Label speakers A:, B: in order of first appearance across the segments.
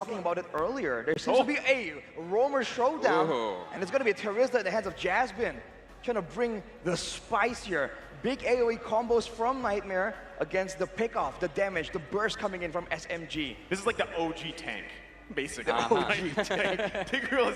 A: talking about it earlier. There seems to be a roamer showdown, and it's going to be a Teresa in the hands of Jasmine, trying to bring the spice here. Big AoE combos from Nightmare against the pickoff, the damage, the burst coming in from SMG.
B: This is like the OG tank, basically.
A: OG
B: tank. Tigreal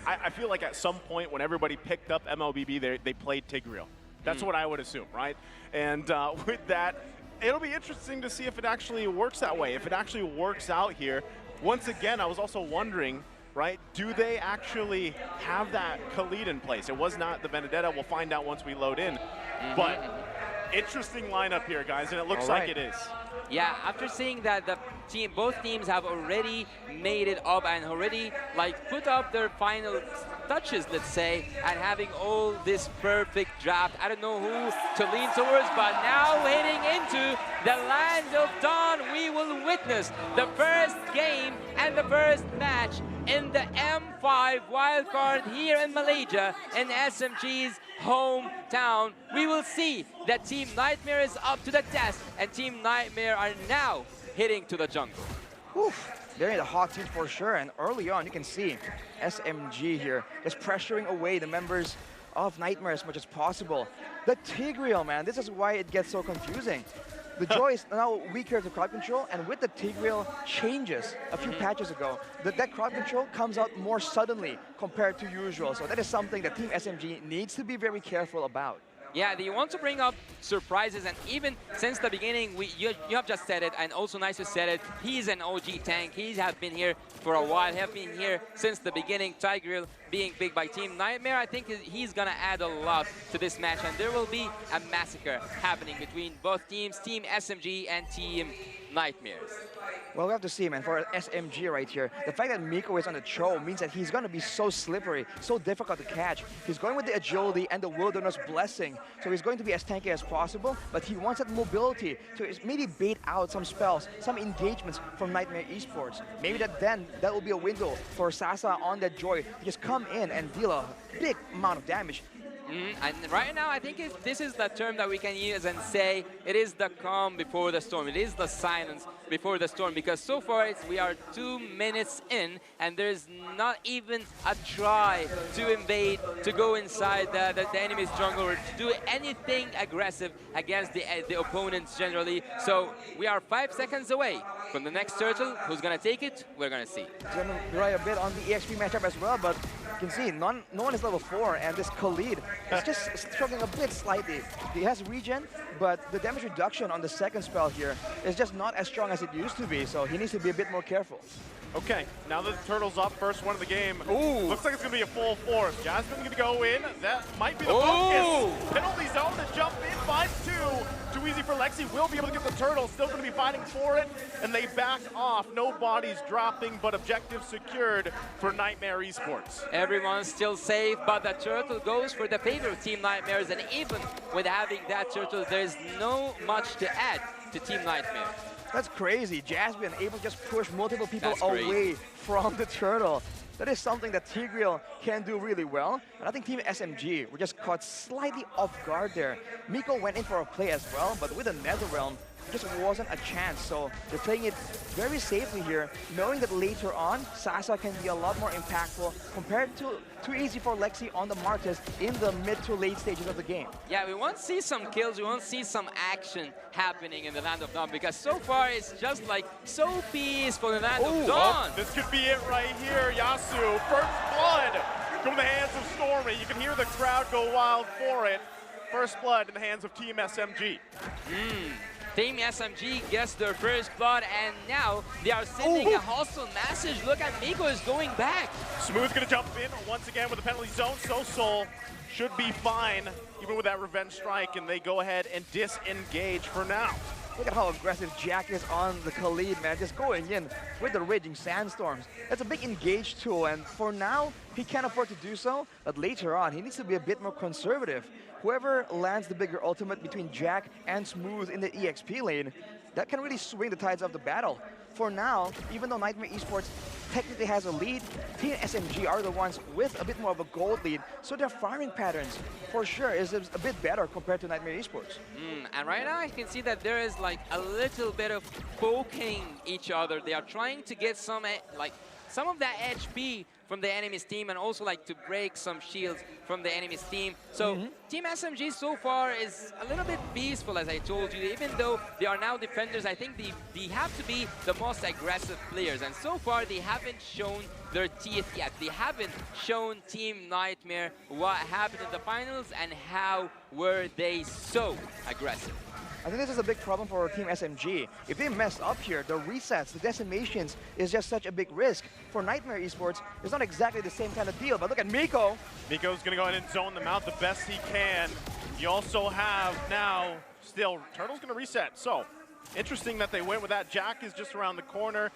B: I feel like at some point when everybody picked up MLBB, they played Tigreal. That's what I would assume, right? And with that, it'll be interesting to see if it actually works that way, if it actually works out here. Once again, I was also wondering, right, do they actually have that Khalid in place? It was not the Vendetta. We'll find out once we load in. But interesting lineup here, guys, and it looks like it is.
C: Yeah, after seeing that both teams have already made it up and already like put up their final touches, let's say, and having all this perfect draft. I don't know who to lean towards, but now heading into the land of dawn, we will witness the first game and the first match in the M5 wildcard here in Malaysia in SMG's hometown. We will see that Team Nightmare is up to the test, and Team Nightmare are now heading to the jungle.
A: Oof. They're in the hot seat for sure, and early on you can see SMG here just pressuring away the members of Nightmare as much as possible. The Tigreal, man, this is why it gets so confusing. The Joy is now weaker to crowd control, and with the Tigreal changes a few patches ago, that crowd control comes out more suddenly compared to usual. So that is something that Team SMG needs to be very careful about.
C: Yeah, they want to bring up surprises, and even since the beginning, you have just said it, and also Nice said it, he's an OG tank. He has been here for a while, have been here since the beginning. Tigreal being big by Team Nightmare, I think he's gonna add a lot to this match, and there will be a massacre happening between both teams, Team SMG and Team Nightmares.
A: Well, we have to see, man, for SMG right here, the fact that Miko is on the Cho means that he's going to be so slippery, so difficult to catch. He's going with the agility and the wilderness blessing, so he's going to be as tanky as possible, but he wants that mobility to maybe bait out some spells, some engagements from Niightmare Esports. Maybe that will be a window for Sasa on that Joy to just come in and deal a big amount of damage.
C: And right now, I think this is the term that we can use and say it is the calm before the storm. It is the silence before the storm, because so far we are 2 minutes in, and there's not even a try to invade, to go inside the enemy's jungle, or to do anything aggressive against the opponents generally. So we are 5 seconds away from the next turtle. Who's going to take it? We're going to see.
A: It's going to rely a bit on the EXP matchup as well, but you can see no one is level 4, and this Khalid is just struggling a bit slightly. He has regen, but the damage reduction on the second spell here is just not as strong as it used to be, so he needs to be a bit more careful.
B: Okay, now that the Turtle's up, first one of the game. Ooh. Looks like it's going to be a full force. Jasmine going to go in. That might be the focus. Penalty zone to jump in, finds two. Too easy for Lexi. Will be able to get the Turtle. Still going to be fighting for it. And they back off. No bodies dropping, but objective secured for Niightmare Esports.
C: Everyone's still safe, but the Turtle goes for the favorite Team Nightmares. And even with having that Turtle, there's no much to add to Team Nightmare.
A: That's crazy. Jasmine able to just push multiple people away from the Turtle. That is something that Tigreal can do really well. And I think Team SMG were just caught slightly off guard there. Miko went in for a play as well, but with a Netherrealm, just wasn't a chance. So they're playing it very safely here, knowing that later on, Sasa can be a lot more impactful compared to too easy for Lexi on the Martis in the mid to late stages of the game.
C: Yeah, we want to see some kills, we want to see some action happening in the Land of Dawn, because so far it's just like so peaceful in the Land of Dawn.
B: This could be it right here, Yasu. First blood from the hands of Stormy. You can hear the crowd go wild for it. First blood in the hands of Team SMG.
C: Team SMG gets their first blood, and now they are sending a hostile message. Look at Miko is going back.
B: Smooth's gonna jump in once again with the penalty zone. So Soul should be fine, even with that revenge strike, and they go ahead and disengage for now.
A: Look at how aggressive Jack is on the Khalid, man. Just going in with the Raging Sandstorms. That's a big engage tool, and for now, he can't afford to do so. But later on, he needs to be a bit more conservative. Whoever lands the bigger ultimate between Jack and Smooth in the EXP lane, that can really swing the tides of the battle. For now, even though Niightmare Esports technically has a lead. Team SMG are the ones with a bit more of a gold lead, so their firing patterns, for sure, is a bit better compared to Niightmare Esports.
C: And right now I can see that there is like a little bit of poking each other. They are trying to get some of that HP from the enemy's team, and also like to break some shields from the enemy's team. So Team SMG so far is a little bit peaceful, as I told you. Even though they are now defenders, I think they have to be the most aggressive players. And so far they haven't shown their teeth yet. They haven't shown Team Niightmare what happened in the finals and how were they so aggressive.
A: I think this is a big problem for Team SMG. If they mess up here, the resets, the decimations is just such a big risk. For Niightmare Esports, it's not exactly the same kind of deal, but look at Miko.
B: Miko's gonna go ahead and zone them out the best he can. You also have now, still, Turtle's gonna reset. So, interesting that they went with that. Jack is just around the corner.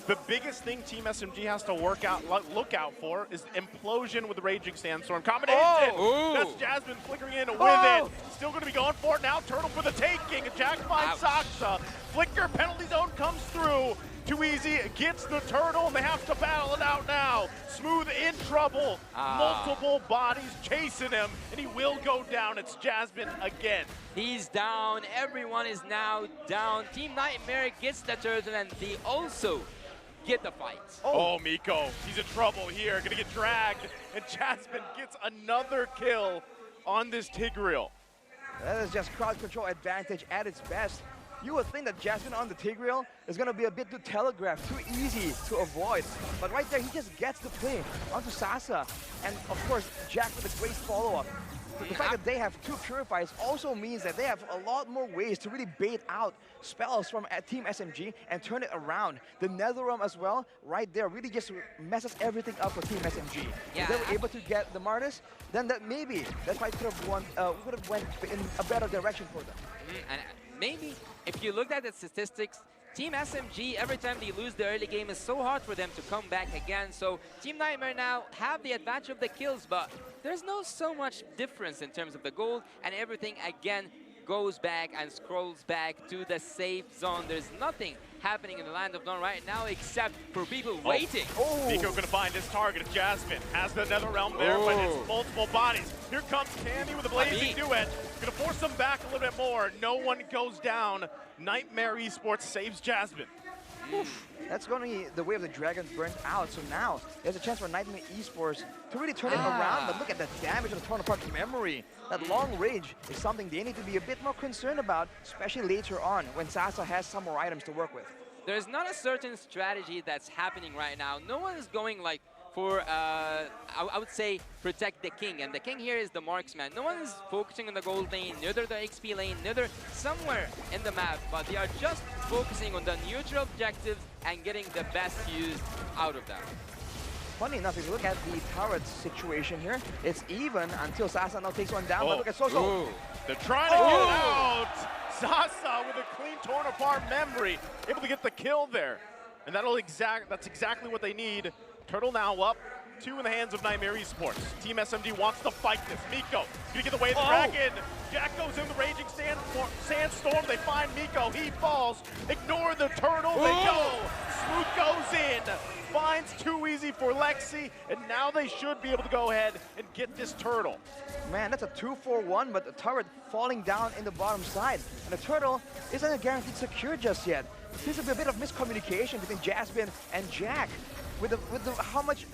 B: The biggest thing Team SMG has to look out for is implosion with the Raging Sandstorm combination.
C: Oh.
B: That's Jasmine flickering in with it. Still going to be going for it now. Turtle for the taking. Jack finds Saksa. Flicker penalty zone comes through. Too easy, gets the Turtle, and they have to battle it out now. Smooth in trouble. Multiple bodies chasing him, and he will go down. It's Jasmine again.
C: He's down. Everyone is now down. Team Niightmare gets the Turtle, and they also get the fight.
B: Oh, Miko, he's in trouble here. Gonna get dragged, and Jasmine gets another kill on this Tigreal.
A: That is just crowd control advantage at its best. You would think that Jasmine on the Tigreal is going to be a bit too telegraphed, too easy to avoid. But right there, he just gets the play onto Sasa. And of course, Jack with a great follow-up. The fact that they have two Purifiers also means that they have a lot more ways to really bait out spells from Team SMG and turn it around. The Netherrealm as well, right there, really just messes everything up for Team SMG.
C: Yeah.
A: If they were able to get the Martis, then that fight could have went in a better direction for them.
C: And maybe if you looked at the statistics, Team SMG, every time they lose the early game, is so hard for them to come back again. So Team Niightmare now have the advantage of the kills, but there's no so much difference in terms of the gold, and everything again goes back and scrolls back to the safe zone. There's nothing happening in the Land of Dawn right now except for people waiting.
B: Miko gonna find his target. Jasmine has the Netherrealm there, but it's multiple bodies. Here comes Candy with a blazing duet. Gonna force them back a little bit more. No one goes down. Niightmare Esports saves Jasmine.
A: Oof. That's going to be the way of the dragon burnt out. So now there's a chance for Niightmare Esports to really turn it around. But look at the damage of the torn apart memory. That long range is something they need to be a bit more concerned about, especially later on when Sasa has some more items to work with.
C: There's not a certain strategy that's happening right now. No one is going like for, I would say, protect the king. And the king here is the marksman. No one is focusing on the gold lane, neither the XP lane, neither somewhere in the map. But they are just focusing on the neutral objectives and getting the best use out of them.
A: Funny enough, if you look at the turret situation here, it's even until Sasa now takes one down. But look at Soso.
B: They're trying to get it out. Sasa with a clean torn apart memory, able to get the kill there. And that's exactly what they need. Turtle now up, 2 in the hands of Niightmare Esports. Team SMG wants to fight this. Miko gonna get away the dragon. Jack goes in the Raging Sandstorm. They find Miko. He falls. Ignore the Turtle. They go. Smooth goes in. Finds too easy for Lexi. And now they should be able to go ahead and get this Turtle.
A: Man, that's a 2-4-1, but the turret falling down in the bottom side. And the Turtle isn't guaranteed secure just yet. There seems to be a bit of miscommunication between Jasmine and Jack. With how much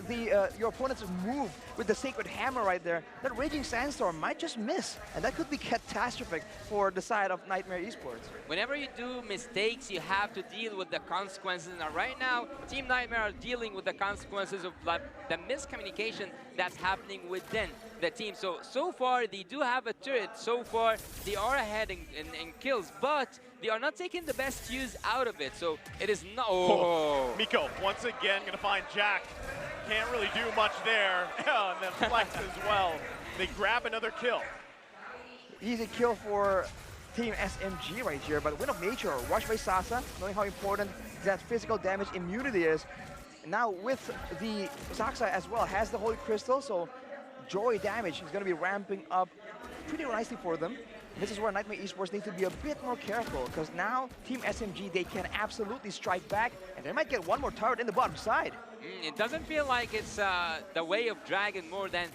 A: your opponents move with the Sacred Hammer right there, that Raging Sandstorm might just miss. And that could be catastrophic for the side of Niightmare Esports.
C: Whenever you do mistakes, you have to deal with the consequences. And right now, Team Niightmare are dealing with the consequences of the miscommunication that's happening within the team. So far, they do have a turret. So far, they are ahead in kills, but they are not taking the best use out of it. So it is not...
B: Miko, once again, gonna find Jack. Can't really do much there. And then Flex as well. They grab another kill.
A: Easy kill for Team SMG right here, but Wind of Nature, watched by Sasa, knowing how important that physical damage immunity is. Now with the Sasa as well, has the Holy Crystal, so Joy damage is going to be ramping up pretty nicely for them. This is where Niightmare Esports needs to be a bit more careful, because now Team SMG, they can absolutely strike back, and they might get one more turret in the bottom side.
C: It doesn't feel like it's the way of Dragon more than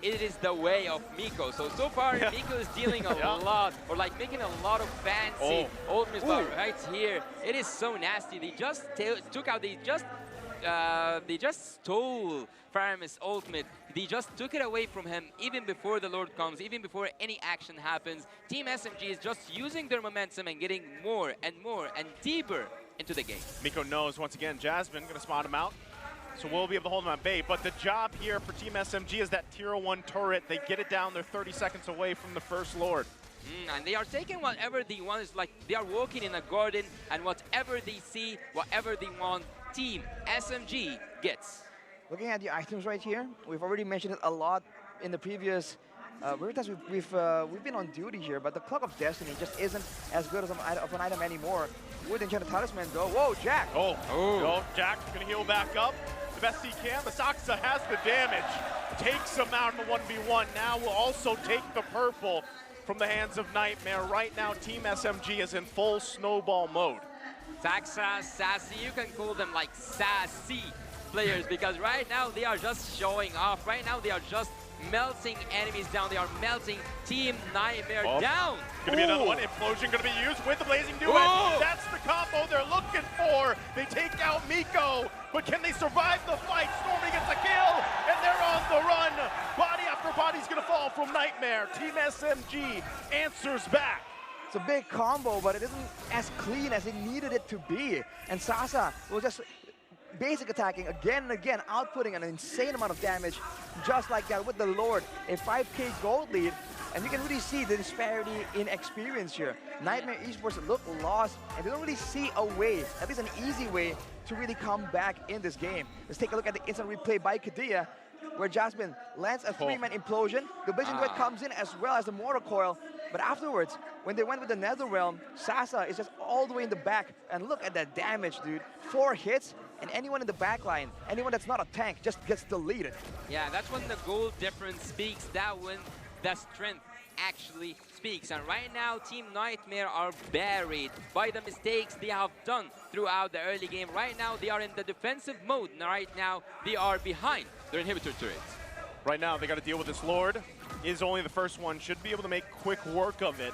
C: it is the way of Miko. So far, Miko is dealing a lot, or like making a lot of fancy ultimates, but right here, it is so nasty. They just took out, they just stole Faramis' ultimate. They just took it away from him even before the Lord comes, even before any action happens. Team SMG is just using their momentum and getting more and more and deeper into the game.
B: Miko knows, once again, Jasmine going to spot him out. So we'll be able to hold him at bay. But the job here for Team SMG is that Tier 1 turret. They get it down. They're 30 seconds away from the first Lord.
C: And they are taking whatever they want. It's like they are walking in a garden, and whatever they see, whatever they want, Team SMG gets.
A: Looking at the items right here, we've already mentioned it a lot in the previous Veritas. We've been on duty here, but the Clock of Destiny just isn't as good of an item anymore. With Enchanted Talisman though. Whoa, Jack!
B: Oh, Jack gonna heal back up the best he can. The Saksa has the damage, takes him out in the 1v1. Now will also take the purple from the hands of Niightmare. Right now, Team SMG is in full snowball mode.
C: Saksa, Sassy, you can call them like sassy players, because right now they are just showing off. Right now they are just melting enemies down. They are melting Team Niightmare down.
B: Gonna be another one. Implosion gonna be used with the Blazing Duet. That's the combo they're looking for. They take out Miko, but can they survive the fight? Stormy gets a kill, and they're on the run. Body after body's gonna fall from Niightmare. Team SMG answers back.
A: It's a big combo, but it isn't as clean as it needed it to be. And Sasa was just basic attacking again and again, outputting an insane amount of damage, just like that with the Lord. A 5k gold lead, and you can really see the disparity in experience here. Niightmare Esports look lost, and they don't really see a way, at least an easy way, to really come back in this game. Let's take a look at the instant replay by Kadia, where Jasmine lands a 3-man implosion. The Blazing Duet comes in as well as the Mortar Coil, but afterwards, when they went with the Netherrealm, Sasa is just all the way in the back, and look at that damage, dude. 4 hits, and anyone in the back line, anyone that's not a tank, just gets deleted.
C: Yeah, that's when the goal difference speaks. That when the strength actually speaks. And right now, Team Niightmare are buried by the mistakes they have done throughout the early game. Right now, they are in the defensive mode. Right now, they are behind their inhibitor turrets.
B: Right now, they got to deal with this Lord. Is only the first one. Should be able to make quick work of it,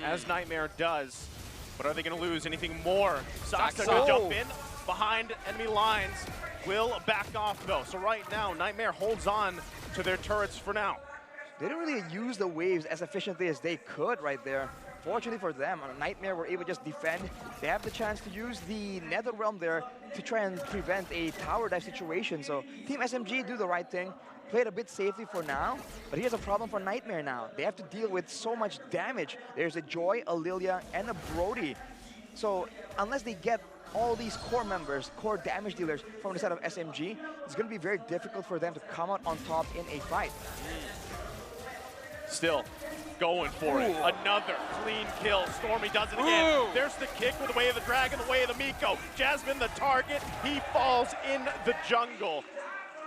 B: as Niightmare does. But are they going to lose anything more? Saksa going to jump in behind enemy lines. Will back off, though. So right now, Niightmare holds on to their turrets for now.
A: They didn't really use the waves as efficiently as they could right there. Fortunately for them, Niightmare were able to just defend. They have the chance to use the Netherrealm there to try and prevent a tower dive situation. So Team SMG do the right thing, played a bit safely for now, but here's a problem for Niightmare now. They have to deal with so much damage. There's a Joy, a Lilia, and a Brody. So unless they get all these core members, core damage dealers from the side of SMG, it's going to be very difficult for them to come out on top in a fight.
B: Still going for it. Another clean kill. Stormy does it again. There's the kick with the way of the dragon, the way of the Miko. Jasmine the target. He falls in the jungle.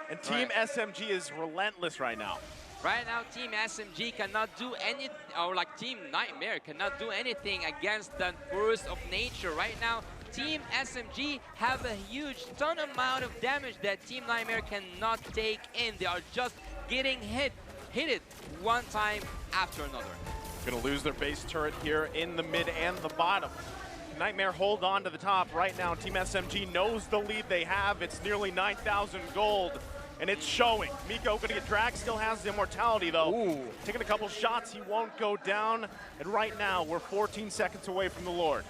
B: And Team SMG is relentless right now.
C: Right now, Team SMG cannot do any, or like Team Niightmare cannot do anything against the force of nature. Right now, Team SMG have a huge ton amount of damage that Team Niightmare cannot take in. They are just getting hit it one time after another.
B: Gonna lose their base turret here in the mid and the bottom. Niightmare hold on to the top right now. Team SMG knows the lead they have. It's nearly 9,000 gold, and it's showing. Miko gonna get dragged, still has the immortality though. Taking a couple shots, he won't go down. And right now, we're 14 seconds away from the Lord.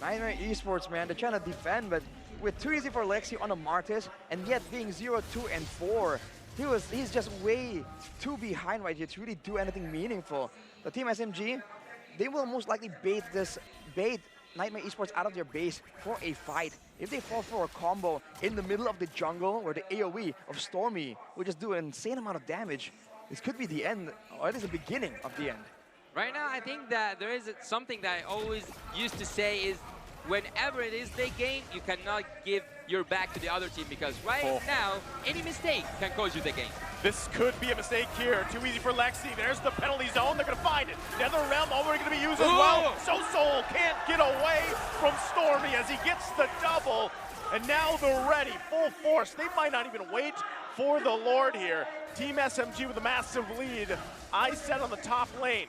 A: Niightmare Esports, man, they're trying to defend, but with too easy for Lexi on a Martis, and yet being 0, 2, and 4, he's just way too behind right here to really do anything meaningful. The Team SMG, they will most likely bait Niightmare Esports out of their base for a fight. If they fall for a combo in the middle of the jungle where the AoE of Stormy will just do an insane amount of damage, this could be the end, or it is the beginning of the end.
C: Right now, I think that there is something that I always used to say is, whenever it is they game, you cannot give your back to the other team, because right now, any mistake can cost you the game.
B: This could be a mistake here. Too easy for Lexi. There's the penalty zone. They're going to find it. Nether Realm already going to be used as well. Soul can't get away from Stormy as he gets the double. And now they're ready, full force. They might not even wait for the Lord here. Team SMG with a massive lead. I set on the top lane.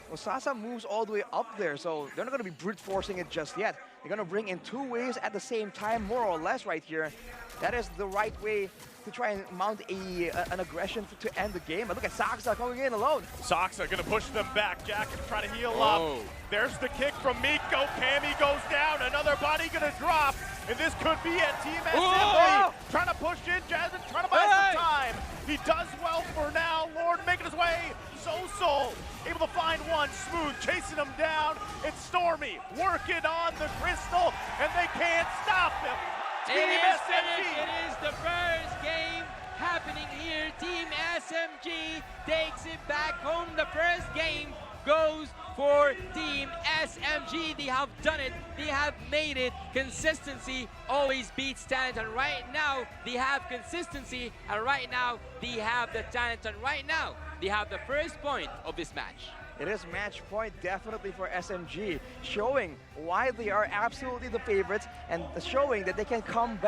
A: Well, Sasa moves all the way up there, so they're not going to be brute forcing it just yet. They're going to bring in 2 waves at the same time, more or less, right here. That is the right way to try and mount an aggression to end the game. But look at Saksa coming in alone.
B: Saksa going to push them back. Jack is trying to heal up. There's the kick from Miko. Cammy goes down. Another body going to drop. And this could be it. Team SMG trying to push in. Jasmine trying to buy some time. He does well for now. Lord making his way. Soul able to find one. Smooth chasing him down. It's Stormy working on the crystal. And they can't stop him.
C: It is the first game happening here. Team SMG takes it back home. The first game goes for Team SMG. They have done it. They have made it. Consistency always beats talent. And right now, they have consistency. And right now, they have the talent. And right now, they have the first point of this match.
A: It is match point definitely for SMG, showing why they are absolutely the favorites and showing that they can come back.